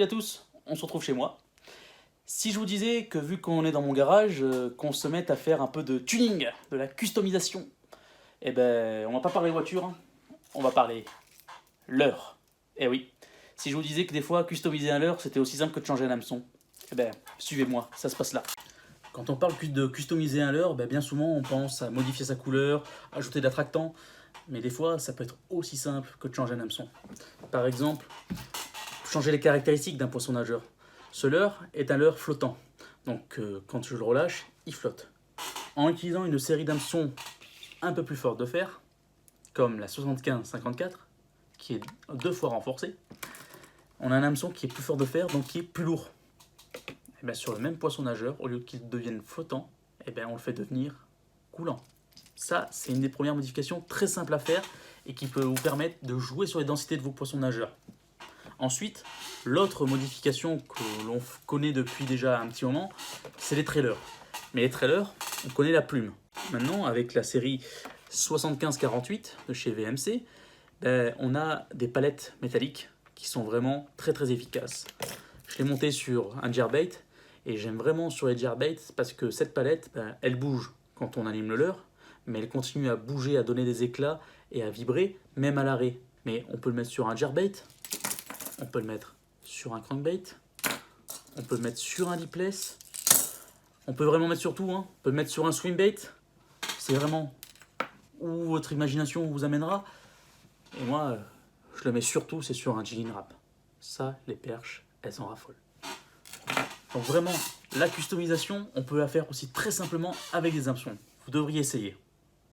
à tous, on se retrouve chez moi. Si je vous disais que vu qu'on est dans mon garage, qu'on se mette à faire un peu de tuning, de la customisation, eh ben on va pas parler voiture, hein. On va parler leurre. Eh oui, si je vous disais que des fois customiser un leurre c'était aussi simple que de changer un hameçon, eh ben suivez-moi, ça se passe là. Quand on parle de customiser un leurre, bien souvent on pense à modifier sa couleur, ajouter de l'attractant, mais des fois ça peut être aussi simple que de changer un hameçon. Par exemple, changer les caractéristiques d'un poisson nageur. Ce leurre est un leurre flottant, donc quand je le relâche, il flotte. En utilisant une série d'hameçons un peu plus forte de fer, comme la 75-54, qui est 2 fois renforcée, on a un hameçon qui est plus fort de fer, donc qui est plus lourd. Et bien sur le même poisson nageur, au lieu qu'il devienne flottant, on le fait devenir coulant. Ça, c'est une des premières modifications très simples à faire et qui peut vous permettre de jouer sur les densités de vos poissons nageurs. Ensuite, l'autre modification que l'on connaît depuis déjà un petit moment, c'est les trailers. Mais les trailers, on connaît la plume. Maintenant, avec la série 75-48 de chez VMC, on a des palettes métalliques qui sont vraiment très très efficaces. Je l'ai monté sur un gearbait et j'aime vraiment sur les gearbaits parce que cette palette, elle bouge quand on anime le leurre, mais elle continue à bouger, à donner des éclats et à vibrer, même à l'arrêt. Mais on peut le mettre sur un gearbait, on peut le mettre sur un crankbait, on peut le mettre sur un lipless, on peut vraiment mettre sur tout, hein. On peut le mettre sur un swimbait, c'est vraiment où votre imagination vous amènera. Et moi, je le mets surtout, c'est sur un jigging rap. Ça, les perches, elles en raffolent. Donc vraiment, la customisation, on peut la faire aussi très simplement avec des hameçons. Vous devriez essayer.